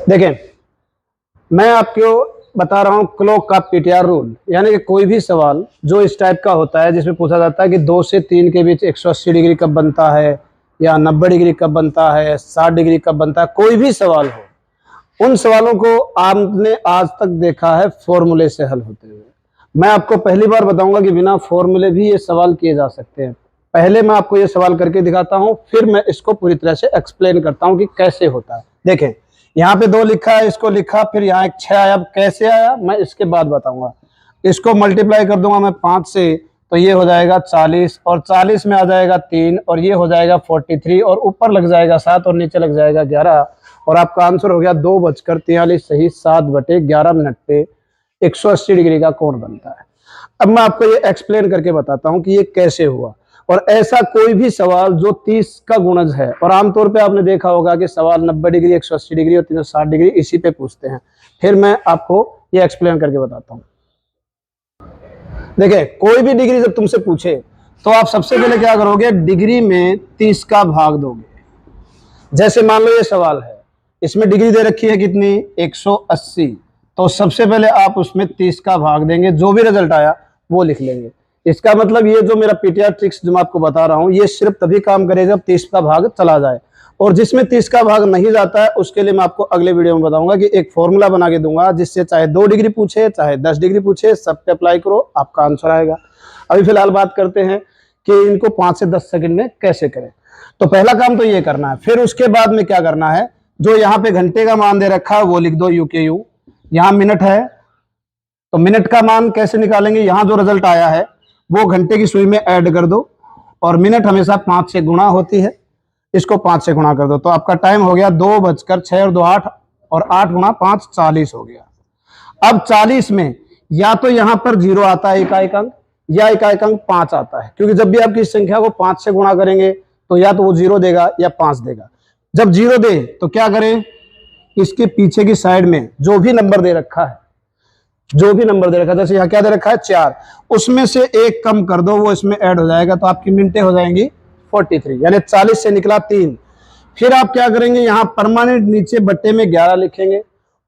देखें, मैं आपको बता रहा हूं क्लॉक का पीटीआर रूल, यानी कि कोई भी सवाल जो इस टाइप का होता है जिसमें पूछा जाता है कि 2 से 3 के बीच 180 डिग्री कब बनता है, या 90 डिग्री कब बनता है, 60 डिग्री कब बनता है, कोई भी सवाल हो, उन सवालों को आपने आज तक देखा है फॉर्मूले से हल होते हुए। मैं आपको पहली बार बताऊंगा कि बिना फॉर्मूले भी ये सवाल किए जा सकते हैं। पहले मैं आपको ये सवाल करके दिखाता हूं, फिर मैं इसको पूरी तरह से एक्सप्लेन करता हूं कि कैसे होता है। देखें, यहाँ पे 2 लिखा है, इसको लिखा, फिर यहाँ एक 6 आया। कैसे आया मैं इसके बाद बताऊंगा। इसको मल्टीप्लाई कर दूंगा मैं 5 से, तो ये हो जाएगा 40, और 40 में आ जाएगा 3, और ये हो जाएगा 43, और ऊपर लग जाएगा 7 और नीचे लग जाएगा 11, और आपका आंसर हो गया 2:43 सही 7/11 मिनट पे 180 डिग्री का कोण बनता है। अब मैं आपको ये एक्सप्लेन करके बताता हूं कि ये कैसे हुआ। और ऐसा कोई भी सवाल जो 30 का गुणज है, और आमतौर पे आपने देखा होगा कि सवाल 90 डिग्री, 180 डिग्री और 360 डिग्री इसी पे पूछते हैं। फिर मैं आपको ये एक्सप्लेन करके बताता हूं। देखिए, कोई भी डिग्री जब तुमसे पूछे तो आप सबसे पहले क्या करोगे, डिग्री में 30 का भाग दोगे। जैसे मान लो ये सवाल है, इसमें डिग्री दे रखी है कितनी, 180, तो सबसे पहले आप उसमें 30 का भाग देंगे, जो भी रिजल्ट आया वो लिख लेंगे। इसका मतलब ये जो मेरा पीटीआर ट्रिक्स जो मैं आपको बता रहा हूं, ये सिर्फ तभी काम करेगा जब 30 का भाग चला जाए। और जिसमें 30 का भाग नहीं जाता है उसके लिए मैं आपको अगले वीडियो में बताऊंगा कि एक फॉर्मूला बना के दूंगा, जिससे चाहे 2 डिग्री पूछे चाहे 10 डिग्री पूछे, सब पे अप्लाई करो, आपका आंसर आएगा। अभी फिलहाल बात करते हैं कि इनको 5 से 10 सेकंड में कैसे करें। तो पहला काम तो ये करना है। फिर उसके बाद में क्या करना है, जो यहाँ पे घंटे का मान दे रखा है वो लिख दो UKU। यहाँ मिनट है तो मिनट का मान कैसे निकालेंगे, यहाँ जो रिजल्ट आया है वो घंटे की सुई में ऐड कर दो, और मिनट हमेशा 5 से गुणा होती है, इसको 5 से गुणा कर दो, तो आपका टाइम हो गया 2:06 और 2 8, और 8 गुणा 5 40 हो गया। अब 40 में या तो यहाँ पर 0 आता है इकाई अंक, या इकाई अंक 5 आता है, क्योंकि जब भी आपकी संख्या को 5 से गुणा करेंगे तो या तो वो 0 देगा या 5 देगा। जब 0 दे तो क्या करें, इसके पीछे की साइड में जो भी नंबर दे रखा है, जैसे यहाँ क्या दे रखा है 4, उसमें से 1 कम कर दो, वो इसमें ऐड हो जाएगा, तो आपकी मिनटें हो जाएंगी 43, यानी 40 से निकला 3। फिर आप क्या करेंगे, यहाँ परमानेंट नीचे बट्टे में 11 लिखेंगे,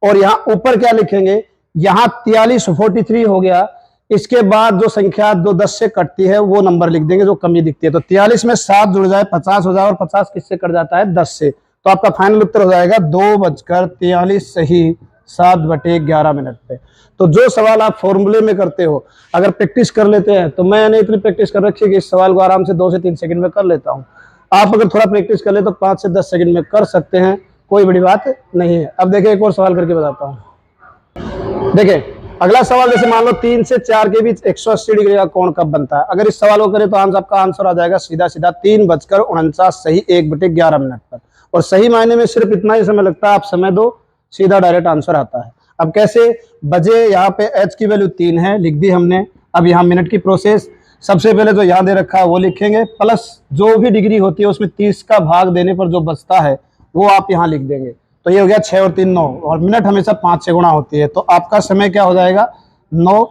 और यहाँ ऊपर क्या लिखेंगे, यहाँ 43 हो गया। इसके बाद जो संख्या जो 10 से कटती है वो नंबर लिख देंगे जो कमी दिखती है, तो 43 में 7 जुड़ जाए 50 हो जाए, और 50 किससे कट जाता है, 10 से। तो आपका फाइनल उत्तर हो जाएगा 2:43 सही 7/11 मिनट पे। तो जो सवाल आप फॉर्मूले में करते हो, अगर प्रैक्टिस कर लेते हैं, तो मैंने इतनी प्रैक्टिस कर रखी है कि इस सवाल को आराम से 2 से 3 सेकंड में कर लेता हूं। आप अगर थोड़ा प्रैक्टिस कर ले तो 5 से 10 सेकंड में कर सकते हैं, कोई बड़ी बात नहीं है। अब देखिए, एक और सवाल करके बताता हूं। देखिए, अगला सवाल, जैसे मान लो 3 से 4 के बीच 180 डिग्री का कोण कब बनता है। अगर इस सवाल को करें तो आपका आंसर आ जाएगा सीधा 3:49 सही 1/11 मिनट पर। और सही मायने में सिर्फ इतना ही समय लगता है, आप समय दो, सीधा डायरेक्ट आंसर आता है। अब कैसे, बजे यहाँ पे h की वैल्यू 3 है, लिख दी हमने। अब यहाँ मिनट की प्रोसेस, सबसे पहले जो यहाँ दे रखा है वो लिखेंगे, प्लस जो भी डिग्री होती है उसमें 30 का भाग देने पर जो बचता है वो आप यहाँ लिख देंगे। तो ये हो गया 6 और 3 9, और मिनट हमेशा 5 से गुणा होती है, तो आपका समय क्या हो जाएगा, 9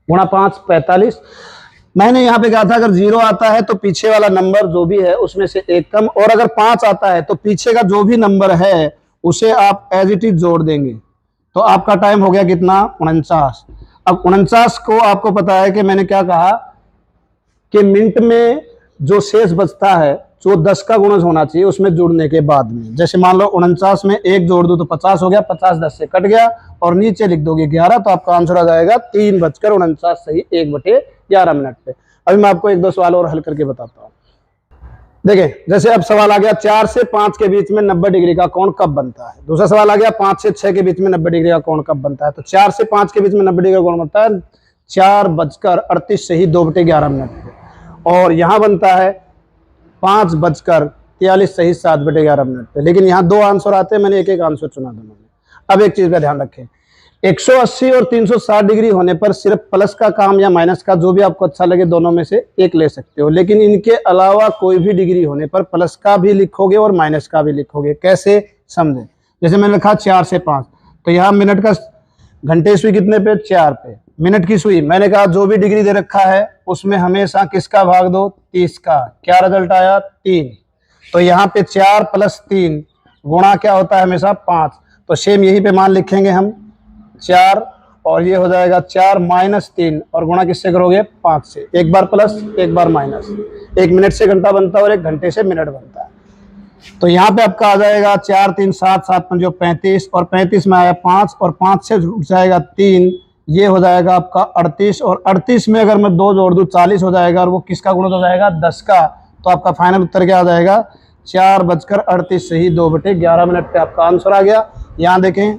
गुणा 5 45। मैंने यहाँ पे कहा था अगर 0 आता है तो पीछे वाला नंबर जो भी है उसमें से 1 कम, और अगर 5 आता है तो पीछे का जो भी नंबर है उसे आप एज इट इज जोड़ देंगे। तो आपका टाइम हो गया कितना, 49। अब 49 को आपको पता है कि मैंने क्या कहा कि मिनट में जो शेष बचता है, जो 10 का गुणज होना चाहिए उसमें जुड़ने के बाद में, जैसे मान लो 49 में 1 जोड़ दो तो 50 हो गया, 50 10 से कट गया, और नीचे लिख दोगे 11, तो आपका आंसर आ जाएगा 3:49 सही 1/11 मिनट पे। अभी मैं आपको 1-2 सवाल और हल करके बताता हूँ। देखिए, जैसे अब सवाल आ गया 4 से 5 के बीच में 90 डिग्री का कोण कब बनता है। दूसरा सवाल आ गया 5 से 6 के बीच में 90 डिग्री का कोण कब बनता है। तो 4 से 5 के बीच में 90 डिग्री का कोण बनता है 4:38 सही 2/11 मिनट पे, और यहाँ बनता है 5:43 सही 7/11 मिनट पे। लेकिन यहाँ 2 आंसर आते हैं, मैंने एक आंसर चुना दोनों में। अब एक चीज का ध्यान रखें, 180 और 360 डिग्री होने पर सिर्फ प्लस का काम या माइनस का, जो भी आपको अच्छा लगे दोनों में से एक ले सकते हो। लेकिन इनके अलावा कोई भी डिग्री होने पर प्लस का भी लिखोगे और माइनस का भी लिखोगे। कैसे, समझे। जैसे मैंने लिखा 4 से 5, तो यहाँ मिनट का घंटे सुई कितने पे, 4 पे। मिनट की सुई मैंने कहा जो भी डिग्री दे रखा है उसमें हमेशा किसका भाग दो, 30 का। क्या रिजल्ट आया, 3। तो यहाँ पे 4 + 3 गुणा क्या होता है हमेशा 5। तो सेम यहीं पे मान लिखेंगे हम 4, और ये हो जाएगा 4 माइनस 3, और गुणा किससे करोगे 5 से, एक बार प्लस एक बार माइनस। 1 मिनट से घंटा बनता है और 1 घंटे से मिनट बनता है। तो यहाँ पे आपका आ जाएगा 4 3 7 7 5 35, और 35 में आया 5, और 5 से जुड़ जाएगा 3, ये हो जाएगा आपका 38, और 38 में अगर मैं 2 जोड़ दूँ 40 हो जाएगा, और वो किसका गुणज हो जाएगा 10 का। तो आपका फाइनल उत्तर क्या आ जाएगा 4:38 सही 2/11 मिनट पे आपका आंसर आ गया। यहाँ देखें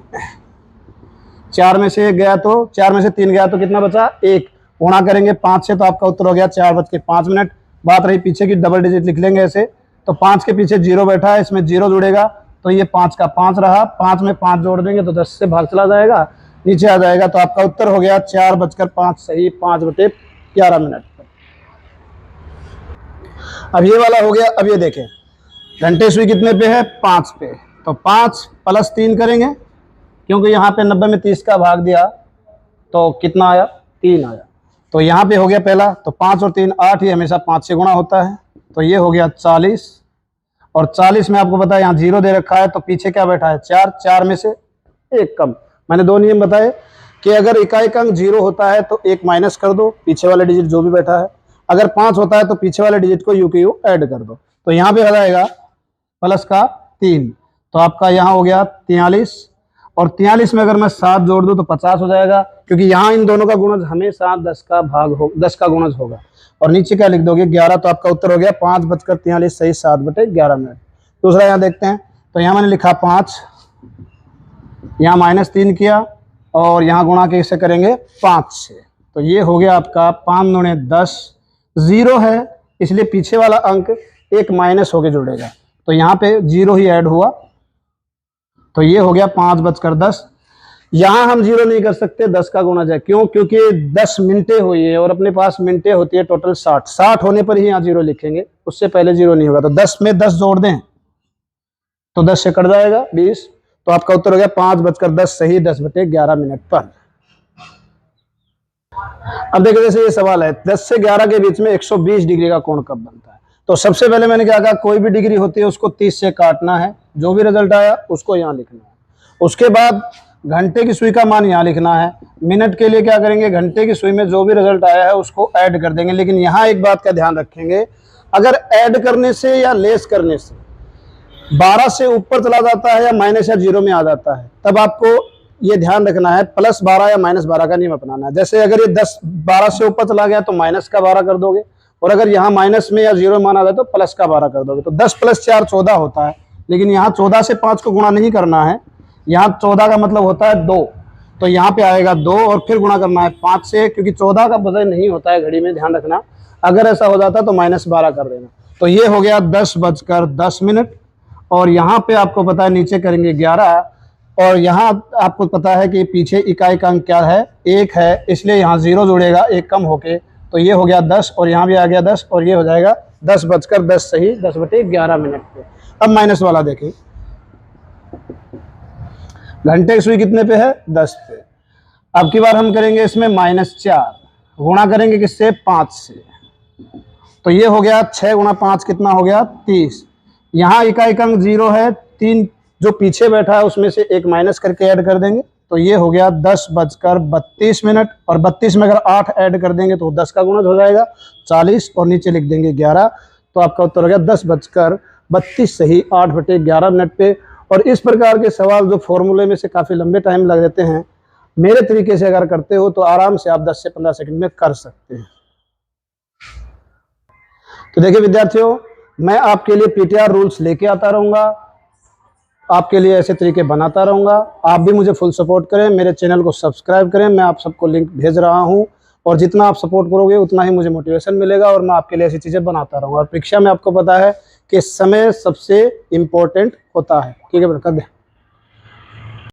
4 में से गया तो 4 में से 3 गया तो कितना बचा 1, गुणा करेंगे 5 से तो आपका उत्तर हो गया 4:05। बात रही पीछे की, डबल डिजिट लिख लेंगे ऐसे, तो 5 के पीछे 0 बैठा है, इसमें 0 जुड़ेगा तो ये 5 का 5 रहा, 5 में 5 जोड़ देंगे तो 10 से भाग चला जाएगा, नीचे आ जाएगा। तो आपका उत्तर हो गया 4:05 सही 5/11 मिनट। अब ये वाला हो गया। अब ये देखें घंटे सुई कितने पे है 5 पे, तो 5 + 3 करेंगे, क्योंकि यहाँ पे 90 में 30 का भाग दिया तो कितना आया 3 आया। तो यहाँ पे हो गया पहला, तो 5 और 3 8 ही हमेशा 5 से गुणा होता है, तो ये हो गया 40, और 40 में आपको पता है यहाँ 0 दे रखा है, तो पीछे क्या बैठा है 4, 4 में से 1 कम। मैंने 2 नियम बताए कि अगर इकाई का अंक 0 होता है तो 1 माइनस कर दो, पीछे वाला डिजिट जो भी बैठा है, अगर 5 होता है तो पीछे वाले डिजिट को यू के यू ऐड कर दो। तो यहाँ पे हो जाएगा प्लस का 3, तो आपका यहाँ हो गया 43, और 43 में अगर मैं 7 जोड़ दूं तो 50 हो जाएगा, क्योंकि यहाँ इन दोनों का गुणज हमेशा 10 का गुणज होगा। और नीचे क्या लिख दोगे 11, तो आपका उत्तर हो गया 5:43 सही 7/11 मिनट। दूसरा यहाँ देखते हैं, तो यहाँ मैंने लिखा 5, यहाँ -3 किया, और यहाँ गुणा कैसे करेंगे 5 से, तो ये हो गया आपका 5 दूने 10, 0 है इसलिए पीछे वाला अंक 1 माइनस होके जुड़ेगा, तो यहाँ पे 0 ही ऐड हुआ, तो ये हो गया 5:10। यहाँ हम 0 नहीं कर सकते, 10 का गुणज है, क्यों, क्योंकि 10 मिनटें हुई है और अपने पास मिनटें होती है टोटल 60 होने पर ही यहाँ 0 लिखेंगे, उससे पहले 0 नहीं होगा। तो 10 में 10 जोड़ दें तो 10 से कट जाएगा 20, तो आपका उत्तर हो गया 5:10 सही 10/11 मिनट पर। अब देखिए जैसे ये सवाल है 10 से 11 के बीच में 120 डिग्री का कोण कब बनता है। तो सबसे पहले मैंने क्या कहा, कोई भी डिग्री होती है उसको 30 से काटना है, जो भी रिजल्ट आया उसको यहाँ लिखना है। उसके बाद घंटे की सुई का मान यहाँ लिखना है। मिनट के लिए क्या करेंगे, घंटे की सुई में जो भी रिजल्ट आया है उसको ऐड कर देंगे। लेकिन यहाँ एक बात का ध्यान रखेंगे, अगर ऐड करने से या लेस करने से 12 से ऊपर चला जाता है या माइनस या 0 में आ जाता है, तब आपको ये ध्यान रखना है +12 या -12 का नियम अपनाना है। जैसे अगर ये 12 से ऊपर चला गया तो माइनस का 12 कर दोगे, और अगर यहाँ माइनस में या 0 माना जाए तो प्लस का 12 कर दोगे। तो 10 + 4 14 होता है, लेकिन यहाँ 14 से 5 को गुणा नहीं करना है, यहाँ 14 का मतलब होता है 2, तो यहाँ पे आएगा 2 और फिर गुणा करना है 5 से, क्योंकि 14 का वजन नहीं होता है घड़ी में, ध्यान रखना। अगर ऐसा हो जाता तो -12 कर देना। तो ये हो गया 10:10, और यहाँ पे आपको पता है नीचे करेंगे 11, और यहाँ आपको पता है कि पीछे इकाई का अंक क्या है 1 है, इसलिए यहाँ 0 जुड़ेगा 1 कम होके, तो ये हो गया 10, और यहाँ भी आ गया 10, और ये हो जाएगा 10:10 सही 10/11 मिनट पे। अब माइनस वाला देखें, घंटे की सुई कितने पे है 10 पे। अब की बार हम करेंगे इसमें -4, गुणा करेंगे किससे 5 से, तो ये हो गया 6 × 5 कितना हो गया 30। यहाँ इकाई का अंक 0 है, 3 जो पीछे बैठा है उसमें से 1 माइनस करके ऐड कर देंगे, तो ये हो गया 10:32, और 32 में अगर 8 ऐड कर देंगे तो 10 का गुणज हो जाएगा 40, और नीचे लिख देंगे 11, तो आपका उत्तर हो गया 10:32 सही 8/11 मिनट पे। और इस प्रकार के सवाल जो फॉर्मूले में से काफ़ी लंबे टाइम लग जाते हैं, मेरे तरीके से अगर करते हो तो आराम से आप 10 से 15 सेकंड में कर सकते हैं। तो देखिए विद्यार्थियों, मैं आपके लिए पीटीआर रूल्स लेके आता रहूँगा, आपके लिए ऐसे तरीके बनाता रहूँगा। आप भी मुझे फुल सपोर्ट करें, मेरे चैनल को सब्सक्राइब करें, मैं आप सबको लिंक भेज रहा हूँ, और जितना आप सपोर्ट करोगे उतना ही मुझे मोटिवेशन मिलेगा, और मैं आपके लिए ऐसी चीज़ें बनाता रहूँगा। और परीक्षा में आपको पता है कि समय सबसे इम्पोर्टेंट होता है। ठीक है, कर दें।